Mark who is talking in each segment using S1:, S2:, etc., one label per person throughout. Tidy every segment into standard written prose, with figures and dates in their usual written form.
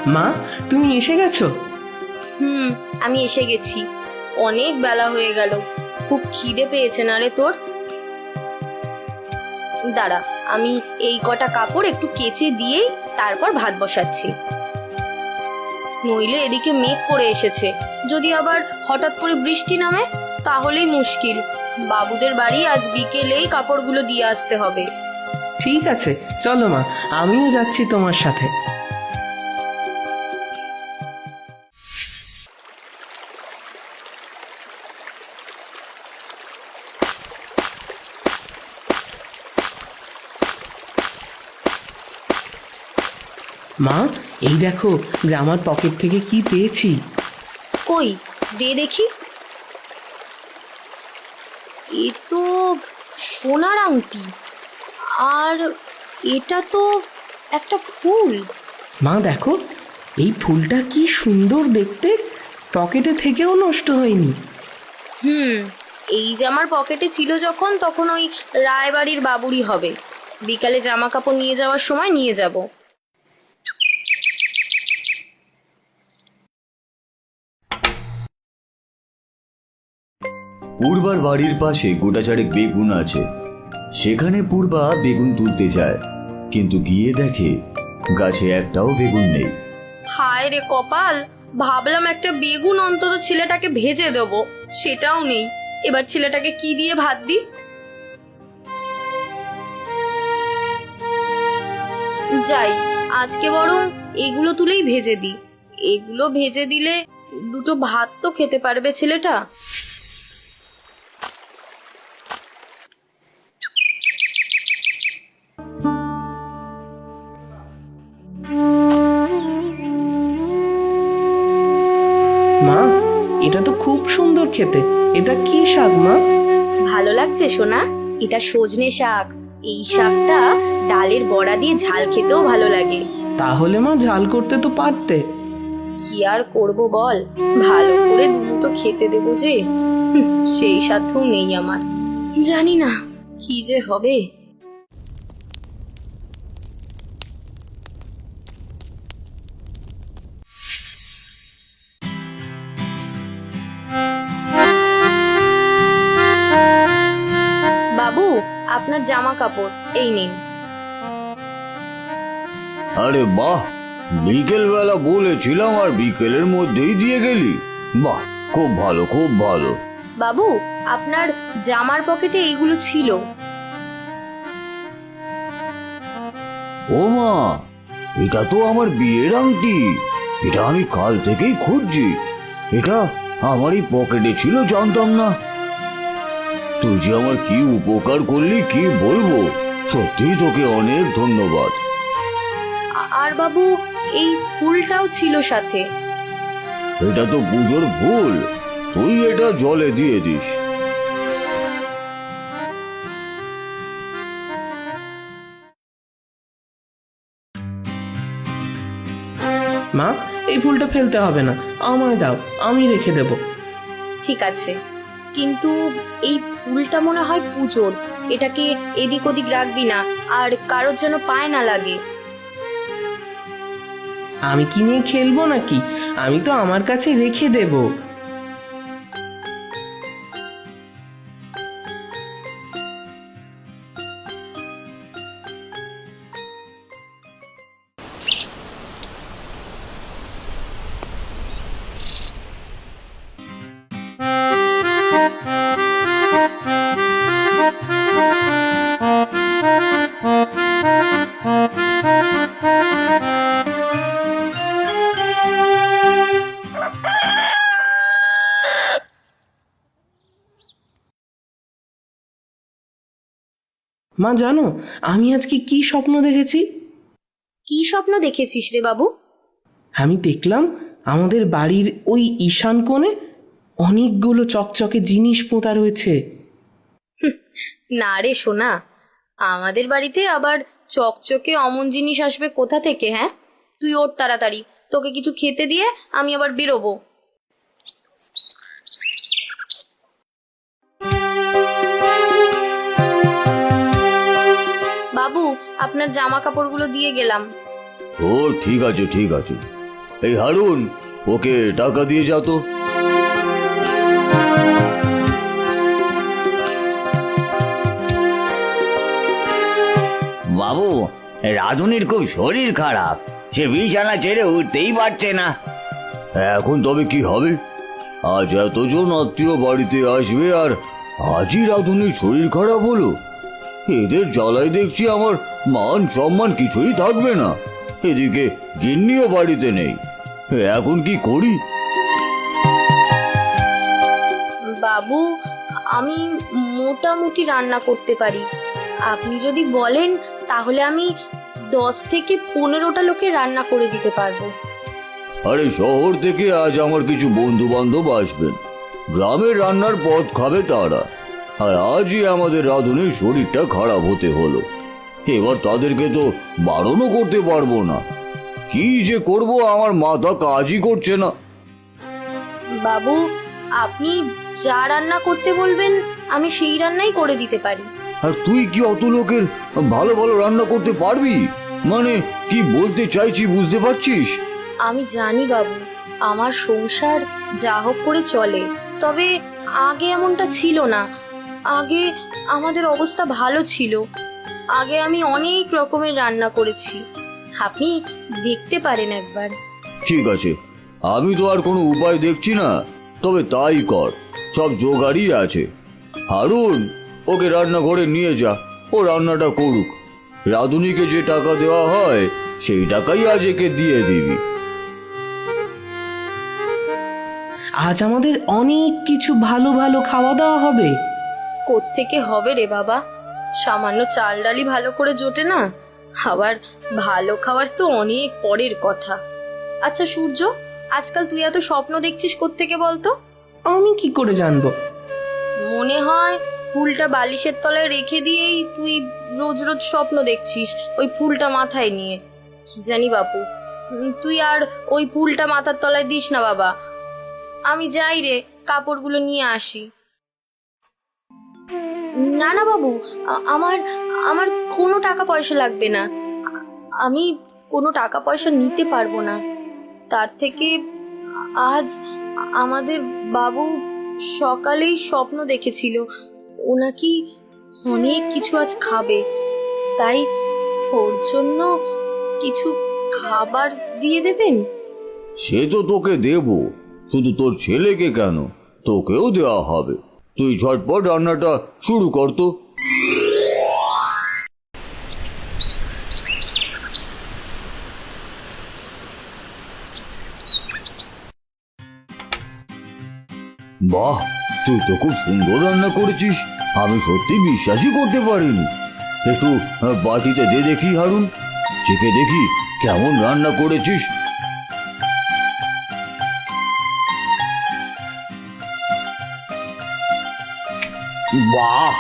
S1: মা, তুমি এসে গেছো?
S2: আমি এসে গেছি। অনেক বেলা হয়ে গেল, খুব খিদে পেয়েছে না রে তোর? দাঁড়া, আমি এই কটা কাপড় একটু কেচে দিয়েই তারপর ভাত বসাচ্ছি। নইলে এদিকে মেঘ করে এসেছে, যদি আবার হঠাৎ করে বৃষ্টি নামে তাহলেই মুশকিল। বাবুদের বাড়ি আজ বিকেলেই কাপড়গুলো দিয়ে আসতে হবে।
S1: ঠিক আছে, চলো মা, আমিও যাচ্ছি তোমার সাথে। মা, এই দেখো জামার পকেট থেকে কি পেয়েছি।
S2: কই, দে দেখি। এ তো সোনার আংটি, আর এটা তো একটা ফুল।
S1: মা দেখো, এই ফুলটা কি সুন্দর দেখতে, পকেটে থেকেও নষ্ট হয়নি।
S2: এই জামার পকেটে ছিল যখন, তখন ওই রায়বাড়ির বাবুরই হবে। বিকালে জামা কাপড় নিয়ে যাওয়ার সময় নিয়ে যাব।
S3: পূর্বার বাড়ির পাশে গোটা চারেক বেগুন আছে। সেখানে পূর্বা বেগুন তুলতে যায়, কিন্তু গিয়ে দেখে গাছে একটাও বেগুন নেই।
S2: হায় রে কপাল, ভাবলাম একটা বেগুন অন্তত ছেলেটাকে ভেজে দেবো, সেটাও নেই। এবার ছেলেটাকে কি দিয়ে ভাত দিই? যাই, আজকে বরং এগুলো তুলেই ভেজে দিই। এগুলো ভেজে দিলে দুটো ভাত তো খেতে পারবে ছেলেটা।
S1: মা, এটা তো খুব সুন্দর খেতে। এটা কি শাক মা?
S2: ভালো লাগছে সোনা? এটা সজনে শাক। এই শাকটা ডালের বড়া দিয়ে ঝাল খেতেও ভালো লাগে।
S1: তাহলে মা ঝাল করতে তো পারতে।
S2: কি আর করব বল, ভালো করে দুমুটো খেতে দেবো যে, সেই সাধ্যও নেই আমার। জানি না কি যে হবে। বাবু, আপনার জামা কাপড় এই নিন।
S3: আরে বাহ, বিকেল বেলা বলেছিলাম আর বিকেলের মধ্যেই দিয়ে গেলি। বাহ, খুব ভালো, খুব ভালো।
S2: বাবু, আপনার জামার পকেটে এইগুলো ছিল।
S3: ও মা, এটা তো আমার বিয়ের আংটি। এটা আমি কাল থেকেই খুঁজছি। এটা আমারই পকেটে ছিল, জানতাম না। তুই যে আমার কি উপকার করলি কি বলবো। সত্যি তোকে অনেক ধন্যবাদ।
S2: আর বাবু, এই ফুলটাও ছিল সাথে।
S3: এটা তো পুজোর ফুল, তুই এটা জলে দিয়ে দিস।
S1: মা, এই ফুলটা ফেলতে হবে না, আমায় দাও, আমি রেখে দেব।
S2: ঠিক আছে, কিন্তু এই ফুলটা মনে হয় পুজোর। এটাকে এদিক ওদিক রাখবি না, আর কারোর যেন পায়ে না লাগে।
S1: আমি কি নিয়ে খেলবো নাকি? আমি তো আমার কাছে রেখে দেব। মা জানো, আমি আজকে কি স্বপ্ন দেখেছি?
S2: কি স্বপ্ন দেখেছিস রে বাবু?
S1: আমি দেখলাম আমাদের বাড়ির ওই ঈশান কোণে অনেকগুলো চকচকে জিনিস পোঁতা রয়েছে।
S2: না রে সোনা, আমাদের বাড়িতে আবার চকচকে অমন জিনিস আসবে কোথা থেকে? হ্যাঁ, তুই ওর তাড়াতাড়ি, তোকে কিছু খেতে দিয়ে আমি আবার বেরোবো। বাবু, আপনার জামা কাপড়গুলো দিয়ে গেলাম।
S3: ও ঠিক আছে, ঠিক আছে। এই হারুন, ওকে টাকা দিয়ে যা তো।
S4: বাবু, রাধুনির খুব শরীর খারাপ, সে বিছানা ছেড়ে উঠতেই পারছে না।
S3: এখন তবে কি হবে? আজ এতজন আত্মীয় বাড়িতে আসবে, আর আজই রাধুনির শরীর খারাপ হলো। এদের জ্বালায় দেখছি আমার মান সম্মান কিছুই থাকবে না। এদিকে গিন্নিও বাড়িতে নেই, এখন কি করি?
S2: বাবু, আমি মোটামুটি রান্না করতে পারি। আপনি যদি বলেন তাহলে আমি 10 থেকে 15টা লোকে রান্না করে দিতে পারবো।
S3: আরে শহর থেকে আজ আমার কিছু বন্ধু বান্ধব আসবেন, গ্রামের রান্নার পথ খাবে তারা। আর আজই আমাদের রাধুনির শরীরটা খারাপ হতে হলো, এবার তাদেরকে তো বারণও করতে পারবো না। কি যে করব, আমার মাথা কাজই করছে না।
S2: বাবু, আপনি যা রান্না করতে বলবেন আমি সেই রান্নাই করে দিতে পারি।
S3: আর তুই কি অত লোকের ভালো ভালো রান্না করতে পারবি? মানে কি বলতে চাইছি বুঝতে পারছিস?
S2: আমি জানি বাবু, আমার সংসার যা হোক করে চলে, তবে আগে এমনটা ছিল না। আগে আমাদের অবস্থা ভালো ছিল। আগে আমি অনেক রকমের রান্না করেছি, আপনি দেখতে পারেন একবার।
S3: ঠিক আছে, আমি তো আর কোনো উপায় দেখছি না, তবে তাই কর, সব জোগাড়ই আছে। হারুন, ওকে রান্নাঘরে নিয়ে যা, ও রান্নাটা করুক। রাধুনিকে যে টাকা দেওয়া হয় সেই টাকাই আজ একে দিয়ে দিবি।
S1: আজ আমাদের অনেক কিছু ভালো ভালো খাওয়া দাওয়া হবে।
S2: কোত্থেকে হবে রে বাবা, সামান্য চাল ডালই ভালো করে জোটে না। আবার ভালো খাবার তো অনেক পরের কথা। আচ্ছা সূর্য, আজকাল তুই এত স্বপ্ন দেখছিস কোত্থেকে বলতো?
S1: আমি কি করে জানবো?
S2: মনে হয় ফুলটা বালিশের তলায় রেখে দিয়েই তুই রোজ রোজ স্বপ্ন দেখছিস ওই ফুলটা মাথায় নিয়ে। কি জানি বাপু, তুই আর ওই ফুলটা মাথার তলায় দিস না বাবা। আমি যাই রে, কাপড়গুলো নিয়ে আসি। না না বাবু, আমার আমার কোনো টাকা পয়সা লাগবে না। আমি কোনো টাকা পয়সা নিতে পারবো না। তার থেকে আজ আমাদের বাবু সকালেই স্বপ্ন দেখেছিল ও নাকি অনেক কিছু আজ খাবে, তাই ওর জন্য কিছু খাবার দিয়ে দেবেন।
S3: সে তো তোকে দেব, শুধু তোর ছেলেকে কেন, তোকেও দেওয়া হবে। তুই ঝটপট রান্নাটা শুরু কর তো। বাহ, তুই তো খুব সুন্দর রান্না করেছিস, আমি সত্যি বিশ্বাসই করতে পারিনি। একটু বাটিতে দে দেখি হারুন, চেখে দেখি কেমন রান্না করেছিস। বাহ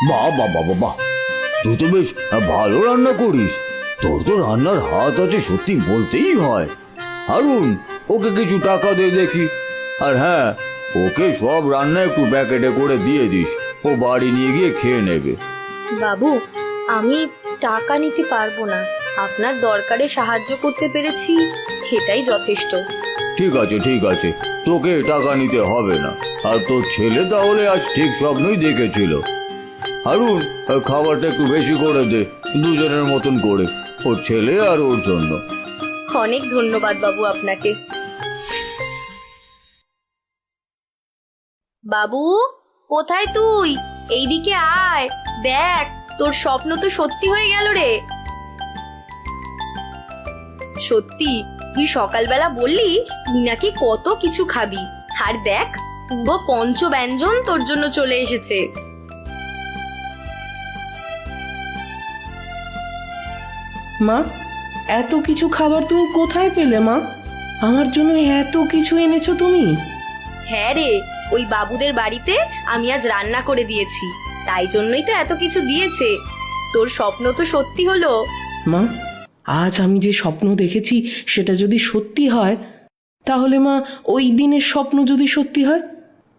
S3: বাহ বাহ বাহ বাহ, তুই তো বেশ ভালো রান্না করিস। তোর তো রান্নার হাত আছে সত্যি বলতেই হয়। হারুন, ওকে কিছু টাকা দে দেখি। আর হ্যাঁ, ওকে সব রান্না একটু প্যাকেটে করে দিয়ে দিস, ও বাড়ি নিয়ে গিয়ে খেয়ে নেবে।
S2: বাবু, আমি টাকা নিতে পারবো না। আপনার দরকারে সাহায্য করতে পেরেছি, এটাই যথেষ্ট।
S3: ঠিক আছে ঠিক আছে, তোকে টাকা নিতে হবে না। আর তোর ছেলে তাহলে আজ ঠিক স্বপ্নই দেখেছিল। হারুন, খাবারটা একটু বেশি করে দে, দুজনের মতন করে, ওর ছেলে আর ওর জন্য।
S2: অনেক ধন্যবাদ বাবু আপনাকে। বাবু, কোথায় তুই? এইদিকে আয়, দেখ তোর স্বপ্ন তো সত্যি হয়ে গেল রে। সত্যি, তুই সকালবেলা বললি তুই নাকি কত কিছু খাবি, আর দেখ পুরো পঞ্চব্যঞ্জন তোর জন্য চলে এসেছে।
S1: মা, এত কিছু খাবার তুমি কোথায় পেলে মা? আমার জন্য এত কিছু এনেছো তুমি?
S2: হ্যাঁ রে, ওই বাবুদের বাড়িতে আমি আজ রান্না করে দিয়েছি, তাই জন্যই তো এত কিছু দিয়েছে। তোর স্বপ্ন তো সত্যি হলো।
S1: মা, আজ আমি যে স্বপ্ন দেখেছি সেটা যদি সত্যি হয়, তাহলে মা ওই দিনের স্বপ্ন যদি সত্যি হয়,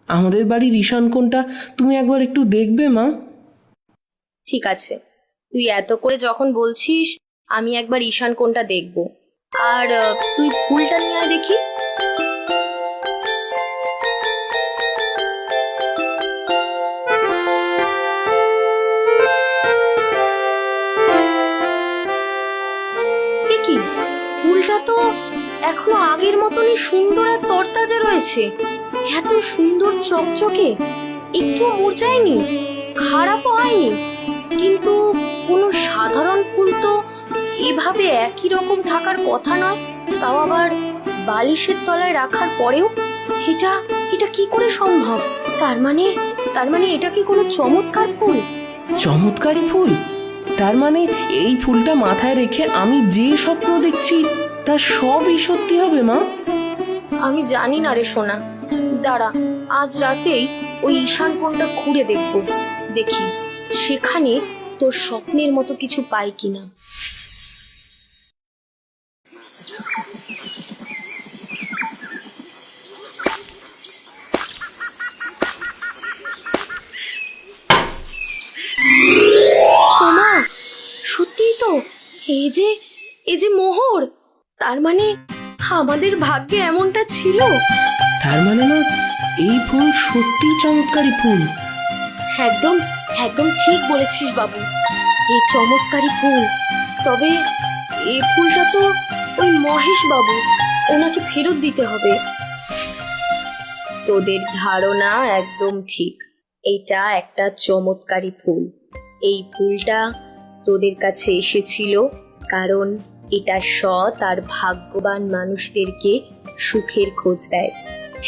S1: আমাদের বাড়ির ঈশান কোণটা তুমি একবার একটু দেখবে মা।
S2: ঠিক আছে, তুই এত করে যখন বলছিস আমি একবার ঈশান কোণটা দেখব। আর তুই ফুলটা নিয়ে আয় দেখি। এ কি, ফুলটা তো এখনো আগের মতনই সুন্দর আর তরতাজা রয়েছে। এত সুন্দর চকচকে, একটু মুরঝায়নি, খারাপও হয়নি। কিন্তু কোনো সাধারণ ফুল তো এভাবে একই রকম থাকার কথা নয়, তাও আবার বালিশের তলায় রাখার পরেও। এটা এটা কি করে সম্ভব? তার মানে এটা কি কোনো চমৎকার ফুল?
S1: চমৎকারী ফুল? তার মানে এই ফুলটা মাথায় রেখে আমি যে স্বপ্ন দেখছি তা সবই সত্যি হবে মা?
S2: আমি জানি না রে সোনা, দাঁড়া, আজ রাতেই ওই ঈশান কোণটা ঘুরে দেখি সেখানে তোর স্বপ্নের মতো কিছু পাই কিনা। ওমা, সত্যিই তো, এই যে মোহর। তার মানে আমাদের ভাগ্যে এমনটা ছিল।
S1: তার মানে মা, এই ফুল সত্যি চমৎকারী ফুল।
S2: একদম একদম ঠিক বলেছিস বাবু, এই চমৎকারী ফুল। তবে এই ফুলটা তো ওই মহেশ বাবু, ওনাকে ফেরত দিতে হবে। তোদের ধারণা একদম ঠিক, এটা একটা চমৎকারী ফুল। এই ফুলটা তোদের কাছে এসেছিল কারণ এটা সৎ আর ভাগ্যবান মানুষদেরকে সুখের খোঁজ দেয়।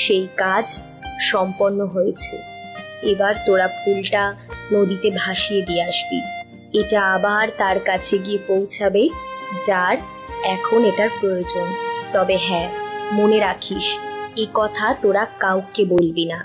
S2: সেই কাজ সম্পন্ন হয়েছে। এবার তোরা ফুলটা নদীতে ভাসিয়ে দিয়ে আসবি। এটা আবার তার কাছে গিয়ে পৌঁছাবে যার এখন এটার প্রয়োজন। তবে হ্যাঁ, মনে রাখিস, এই কথা তোরা কাউকে বলবি না।